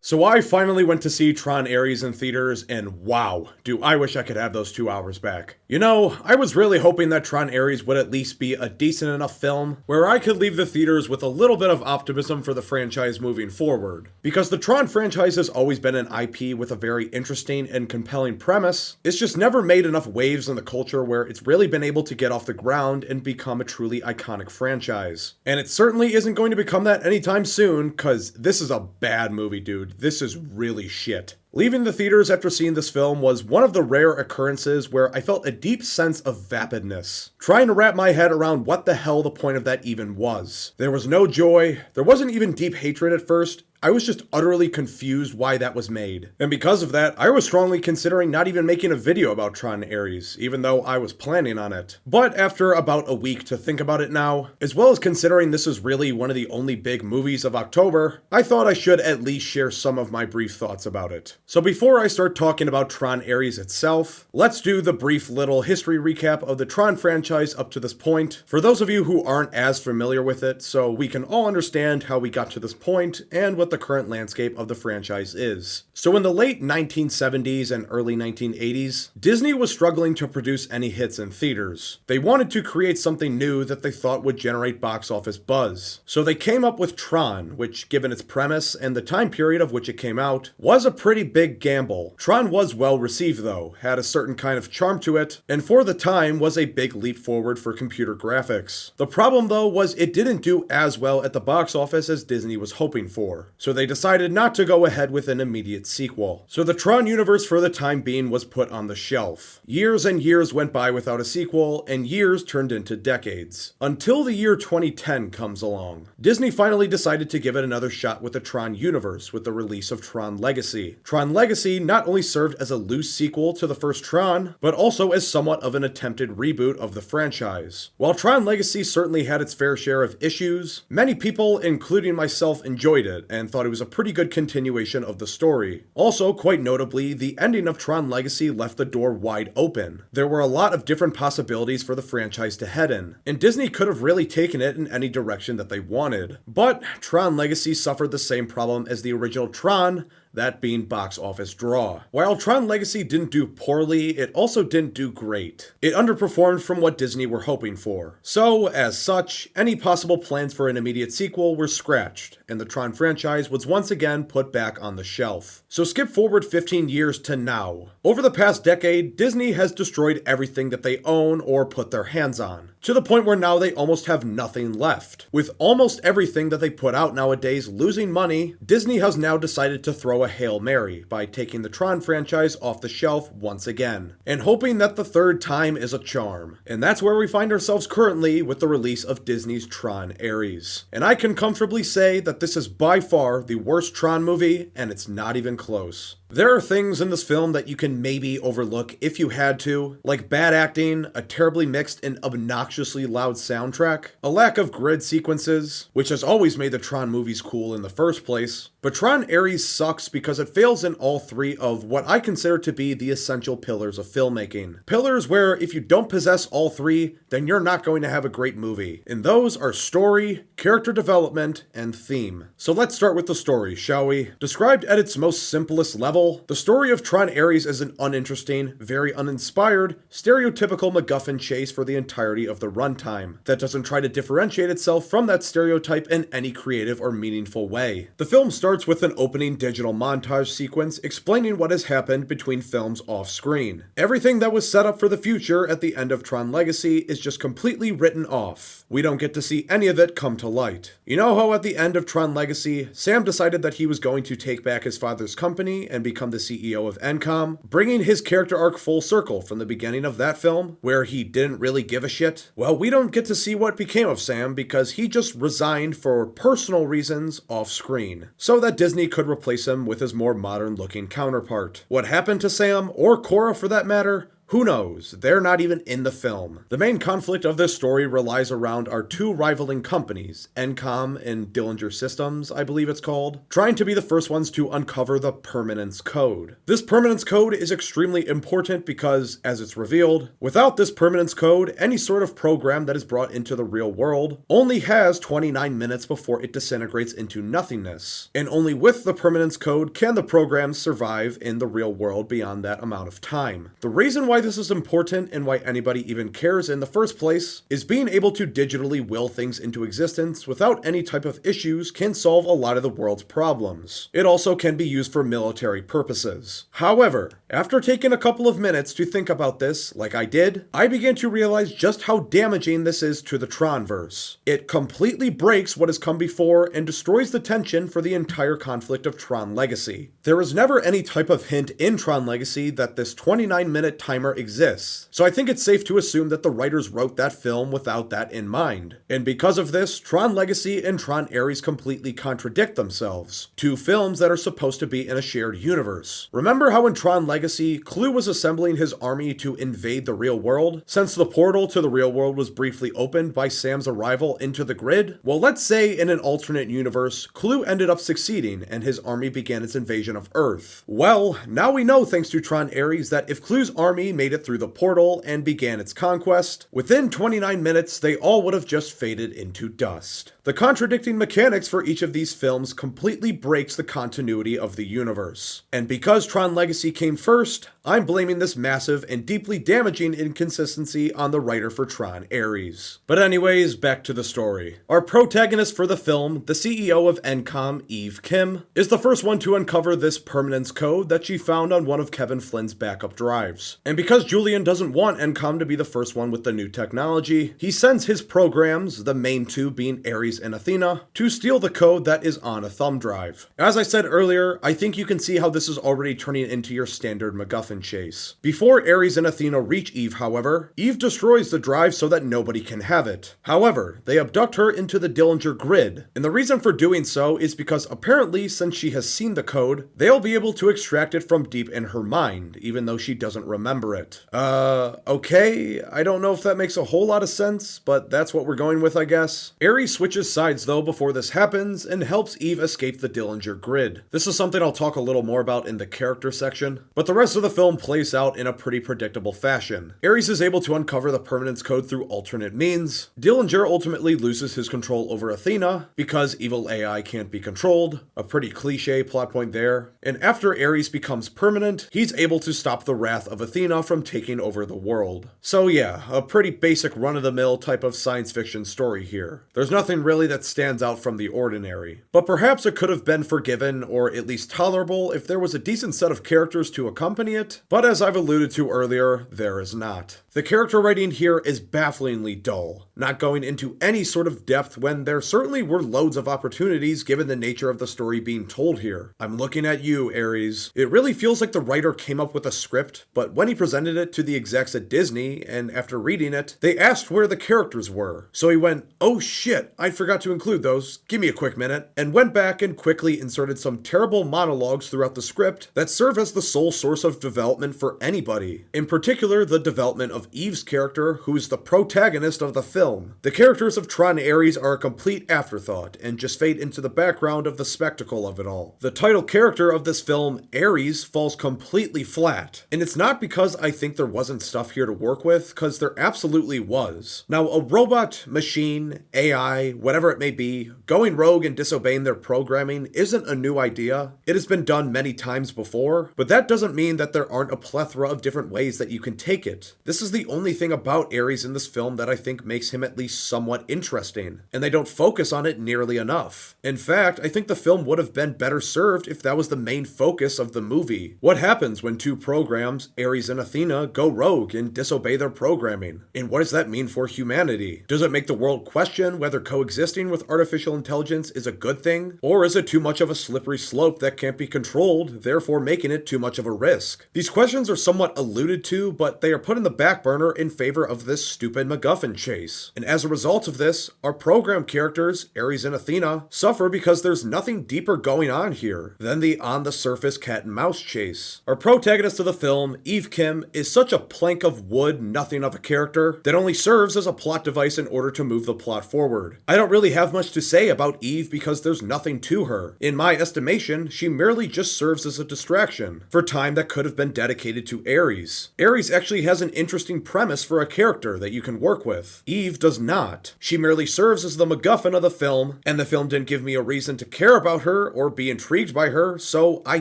So I finally went to see Tron Ares in theaters, and wow, do I wish I could have those 2 hours back. You know, I was really hoping that Tron Ares would at least be a decent enough film where I could leave the theaters with a little bit of optimism for the franchise moving forward. Because the Tron franchise has always been an IP with a very interesting and compelling premise, it's just never made enough waves in the culture where it's really been able to get off the ground and become a truly iconic franchise. And it certainly isn't going to become that anytime soon, cause this is a bad movie, dude. This is really shit. Leaving the theaters after seeing this film was one of the rare occurrences where I felt a deep sense of vapidness, trying to wrap my head around what the hell the point of that even was. There was no joy, there wasn't even deep hatred at first. I was just utterly confused why that was made. And because of that, I was strongly considering not even making a video about Tron Ares, even though I was planning on it. But after about a week to think about it now, as well as considering this is really one of the only big movies of October, I thought I should at least share some of my brief thoughts about it. So before I start talking about Tron Ares itself, let's do the brief little history recap of the Tron franchise up to this point, for those of you who aren't as familiar with it, so we can all understand how we got to this point and what the current landscape of the franchise is. So in the late 1970s and early 1980s, Disney was struggling to produce any hits in theaters. They wanted to create something new that they thought would generate box office buzz. So they came up with Tron, which, given its premise and the time period of which it came out, was a pretty big gamble. Tron was well received though, had a certain kind of charm to it, and for the time was a big leap forward for computer graphics. The problem though was it didn't do as well at the box office as Disney was hoping for. So they decided not to go ahead with an immediate sequel. So the Tron universe for the time being was put on the shelf. Years and years went by without a sequel, and years turned into decades. Until the year 2010 comes along. Disney finally decided to give it another shot with the Tron universe with the release of Tron Legacy. Tron Legacy not only served as a loose sequel to the first Tron, but also as somewhat of an attempted reboot of the franchise. While Tron Legacy certainly had its fair share of issues, many people, including myself, enjoyed it and thought it was a pretty good continuation of the story. Also, quite notably, the ending of Tron Legacy left the door wide open. There were a lot of different possibilities for the franchise to head in, and Disney could have really taken it in any direction that they wanted. But Tron Legacy suffered the same problem as the original Tron, that being box office draw. While Tron Legacy didn't do poorly, it also didn't do great. It underperformed from what Disney were hoping for. So, as such, any possible plans for an immediate sequel were scratched, and the Tron franchise was once again put back on the shelf. So skip forward 15 years to now. Over the past decade, Disney has destroyed everything that they own or put their hands on, to the point where now they almost have nothing left. With almost everything that they put out nowadays losing money, Disney has now decided to throw a Hail Mary by taking the Tron franchise off the shelf once again, and hoping that the third time is a charm. And that's where we find ourselves currently with the release of Disney's Tron Ares. And I can comfortably say that this is by far the worst Tron movie, and it's not even close. There are things in this film that you can maybe overlook if you had to, like bad acting, a terribly mixed and obnoxiously loud soundtrack, a lack of grid sequences, which has always made the Tron movies cool in the first place. But Tron Ares sucks because it fails in all three of what I consider to be the essential pillars of filmmaking. Pillars where if you don't possess all three, then you're not going to have a great movie. And those are story, character development, and theme. So let's start with the story, shall we? Described at its most simplest level, the story of Tron Ares is an uninteresting, very uninspired, stereotypical MacGuffin chase for the entirety of the runtime, that doesn't try to differentiate itself from that stereotype in any creative or meaningful way. The film starts with an opening digital montage sequence explaining what has happened between films off-screen. Everything that was set up for the future at the end of Tron Legacy is just completely written off. We don't get to see any of it come to light. You know how at the end of Tron Legacy, Sam decided that he was going to take back his father's company and become the CEO of Encom, bringing his character arc full circle from the beginning of that film, where he didn't really give a shit? Well, we don't get to see what became of Sam because he just resigned for personal reasons off-screen, so that Disney could replace him with his more modern-looking counterpart. What happened to Sam, or Cora for that matter, Who knows? They're not even in the film. The main conflict of this story relies around our two rivaling companies, Encom and Dillinger Systems, I believe it's called, trying to be the first ones to uncover the Permanence Code. This Permanence Code is extremely important because, as it's revealed, without this Permanence Code, any sort of program that is brought into the real world only has 29 minutes before it disintegrates into nothingness. And only with the Permanence Code can the programs survive in the real world beyond that amount of time. The reason why this is important and why anybody even cares in the first place is being able to digitally will things into existence without any type of issues can solve a lot of the world's problems. It also can be used for military purposes. However, after taking a couple of minutes to think about this, like I did, I began to realize just how damaging this is to the Tronverse. It completely breaks what has come before and destroys the tension for the entire conflict of Tron Legacy. There is never any type of hint in Tron Legacy that this 29-minute timer exists, so I think it's safe to assume that the writers wrote that film without that in mind. And because of this, Tron Legacy and Tron Ares completely contradict themselves. Two films that are supposed to be in a shared universe. Remember how in Tron Legacy, Clu was assembling his army to invade the real world, since the portal to the real world was briefly opened by Sam's arrival into the grid? Well, let's say in an alternate universe, Clu ended up succeeding and his army began its invasion of Earth. Well, now we know thanks to Tron Ares that if Clu's army made it through the portal and began its conquest, within 29 minutes they all would have just faded into dust. The contradicting mechanics for each of these films completely breaks the continuity of the universe. And because Tron Legacy came first, I'm blaming this massive and deeply damaging inconsistency on the writer for Tron Ares. But anyways, back to the story. Our protagonist for the film, the CEO of Encom, Eve Kim, is the first one to uncover this Permanence Code that she found on one of Kevin Flynn's backup drives. And because Julian doesn't want Encom to be the first one with the new technology, he sends his programs, the main two being Ares and Athena, to steal the code that is on a thumb drive. As I said earlier, I think you can see how this is already turning into your standard MacGuffin chase. Before Ares and Athena reach Eve, however, Eve destroys the drive so that nobody can have it. However, they abduct her into the Dillinger grid, and the reason for doing so is because apparently since she has seen the code, they'll be able to extract it from deep in her mind, even though she doesn't remember it. Okay, I don't know if that makes a whole lot of sense, but that's what we're going with, I guess. Ares switches sides though before this happens and helps Eve escape the Dillinger grid. This is something I'll talk a little more about in the character section, but the rest of the film plays out in a pretty predictable fashion. Ares is able to uncover the Permanence Code through alternate means. Dillinger ultimately loses his control over Athena because evil AI can't be controlled, a pretty cliche plot point there. And after Ares becomes permanent, he's able to stop the wrath of Athena from taking over the world. So yeah, a pretty basic run-of-the-mill type of science fiction story here. There's nothing really that stands out from the ordinary. But perhaps it could have been forgiven or at least tolerable if there was a decent set of characters to accompany it, but as I've alluded to earlier, there is not. The character writing here is bafflingly dull, not going into any sort of depth when there certainly were loads of opportunities given the nature of the story being told here. I'm looking at you, Ares. It really feels like the writer came up with a script, but when he presented it to the execs at Disney, and after reading it, they asked where the characters were. So he went, oh shit, I forgot to include those, give me a quick minute, and went back and quickly inserted some terrible monologues throughout the script that serve as the sole source of development for anybody. In particular, the development of Eve's character, who is the protagonist of the film. The characters of Tron Ares are a complete afterthought, and just fade into the background of the spectacle of it all. The title character of this film, Ares, falls completely flat, and it's not because I think there wasn't stuff here to work with, because there absolutely was. Now, a robot, machine, AI, whatever it may be, going rogue and disobeying their programming isn't a new idea. It has been done many times before, but that doesn't mean that there aren't a plethora of different ways that you can take it. This is the only thing about Ares in this film that I think makes him at least somewhat interesting, and they don't focus on it nearly enough. In fact, I think the film would have been better served if that was the main focus of the movie. What happens when two programs, Ares and Athena, go rogue and disobey their programming? And what does that mean for humanity? Does it make the world question whether coexistence coexisting with artificial intelligence is a good thing? Or is it too much of a slippery slope that can't be controlled, therefore making it too much of a risk? These questions are somewhat alluded to, but they are put in the back burner in favor of this stupid MacGuffin chase. And as a result of this, our program characters, Ares and Athena, suffer because there's nothing deeper going on here than the on-the-surface cat and mouse chase. Our protagonist of the film, Eve Kim, is such a plank of wood, nothing of a character, that only serves as a plot device in order to move the plot forward. I don't really have much to say about Eve because there's nothing to her. In my estimation, she merely just serves as a distraction for time that could have been dedicated to Ares. Ares actually has an interesting premise for a character that you can work with. Eve does not. She merely serves as the MacGuffin of the film, and the film didn't give me a reason to care about her or be intrigued by her, so I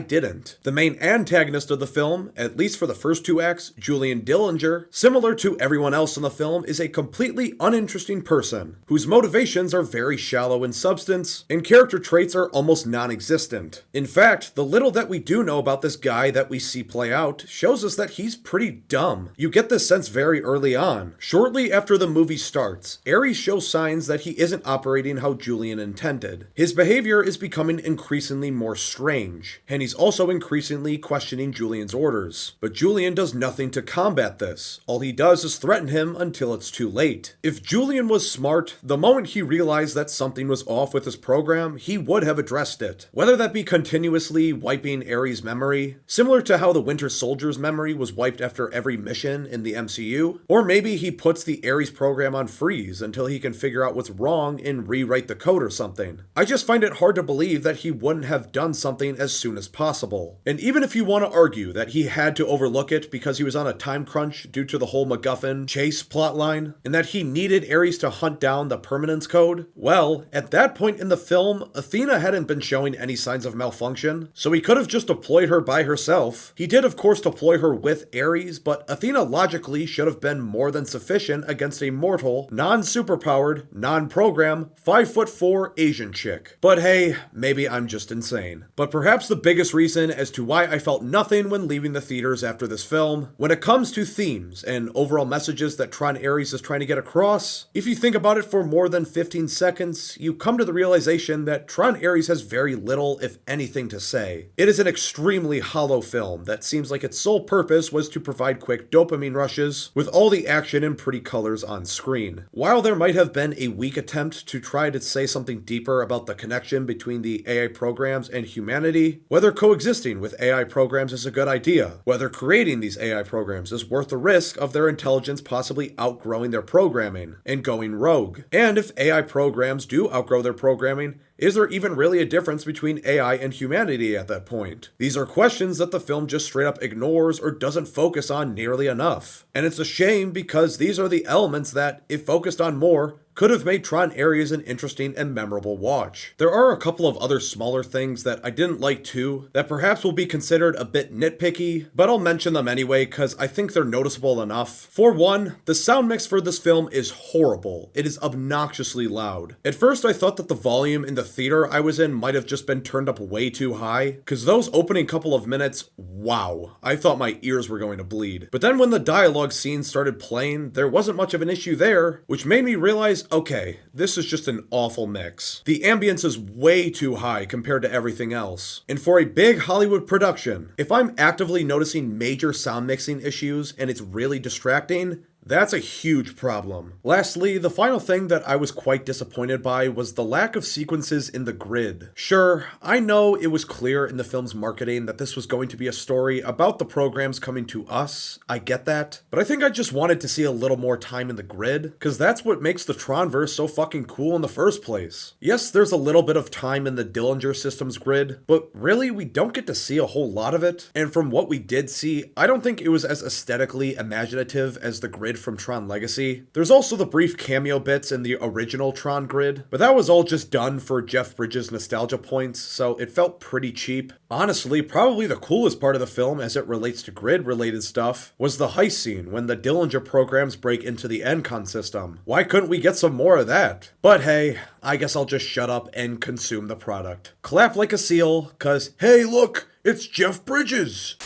didn't. The main antagonist of the film, at least for the first two acts, Julian Dillinger, similar to everyone else in the film, is a completely uninteresting person whose motivations are very shallow in substance and character traits are almost non-existent. In fact, the little that we do know about this guy that we see play out shows us that he's pretty dumb. You get this sense very early on. Shortly after the movie starts, Ares shows signs that he isn't operating how Julian intended. His behavior is becoming increasingly more strange, and he's also increasingly questioning Julian's orders. But Julian does nothing to combat this. All he does is threaten him until it's too late. If Julian was smart, the moment he realized that something was off with his program, he would have addressed it. Whether that be continuously wiping Ares' memory, similar to how the Winter Soldier's memory was wiped after every mission in the MCU, or maybe he puts the Ares program on freeze until he can figure out what's wrong and rewrite the code or something. I just find it hard to believe that he wouldn't have done something as soon as possible. And even if you want to argue that he had to overlook it because he was on a time crunch due to the whole MacGuffin chase plotline, and that he needed Ares to hunt down the permanence code, well, at that point in the film, Athena hadn't been showing any signs of malfunction, so he could have just deployed her by herself. He did of course deploy her with Ares, but Athena logically should have been more than sufficient against a mortal, non-superpowered, non-program, 5'4" Asian chick. But hey, maybe I'm just insane. But perhaps the biggest reason as to why I felt nothing when leaving the theaters after this film, when it comes to themes and overall messages that Tron Ares is trying to get across, if you think about it for more than 15 seconds, you come to the realization that Tron Ares has very little, if anything, to say. It is an extremely hollow film that seems like its sole purpose was to provide quick dopamine rushes with all the action and pretty colors on screen. While there might have been a weak attempt to try to say something deeper about the connection between the AI programs and humanity, whether coexisting with AI programs is a good idea, whether creating these AI programs is worth the risk of their intelligence possibly outgrowing their programming and going rogue, and if AI programs do outgrow their programming, is there even really a difference between AI and humanity at that point? These are questions that the film just straight up ignores or doesn't focus on nearly enough. And it's a shame because these are the elements that, if focused on more, could have made Tron Ares an interesting and memorable watch. There are a couple of other smaller things that I didn't like too, that perhaps will be considered a bit nitpicky, but I'll mention them anyway because I think they're noticeable enough. For one, the sound mix for this film is horrible. It is obnoxiously loud. At first I thought that the volume in the theater I was in might have just been turned up way too high, because those opening couple of minutes, wow, I thought my ears were going to bleed. But then when the dialogue scenes started playing, there wasn't much of an issue there, which made me realize, okay, this is just an awful mix. The ambience is way too high compared to everything else. And for a big Hollywood production, if I'm actively noticing major sound mixing issues and it's really distracting, that's a huge problem. Lastly, the final thing that I was quite disappointed by was the lack of sequences in the grid. Sure, I know it was clear in the film's marketing that this was going to be a story about the programs coming to us, I get that, but I think I just wanted to see a little more time in the grid, because that's what makes the Tronverse so fucking cool in the first place. Yes, there's a little bit of time in the Dillinger System's grid, but really we don't get to see a whole lot of it, and from what we did see, I don't think it was as aesthetically imaginative as the grid from Tron Legacy. There's also the brief cameo bits in the original Tron grid, but that was all just done for Jeff Bridges' nostalgia points, so it felt pretty cheap. Honestly, probably the coolest part of the film as it relates to grid-related stuff was the heist scene when the Dillinger programs break into the Encon system. Why couldn't we get some more of that? But hey, I guess I'll just shut up and consume the product. Clap like a seal, cause hey look, it's Jeff Bridges!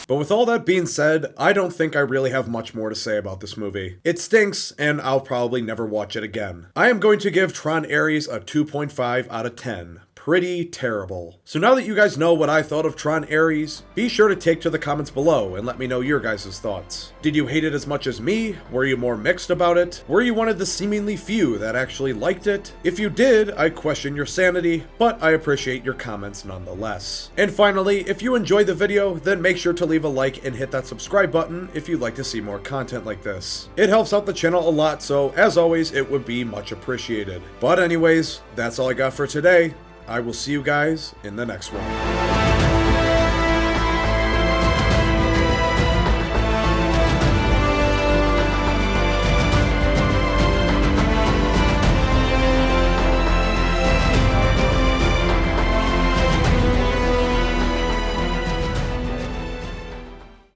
But with all that being said, I don't think I really have much more to say about this movie. It stinks, and I'll probably never watch it again. I am going to give Tron Ares a 2.5 out of 10. Pretty terrible. So now that you guys know what I thought of Tron Ares, be sure to take to the comments below and let me know your guys' thoughts. Did you hate it as much as me? Were you more mixed about it? Were you one of the seemingly few that actually liked it? If you did, I question your sanity, but I appreciate your comments nonetheless. And finally, if you enjoyed the video, then make sure to leave a like and hit that subscribe button if you'd like to see more content like this. It helps out the channel a lot, so as always, it would be much appreciated. But anyways, that's all I got for today. I will see you guys in the next one.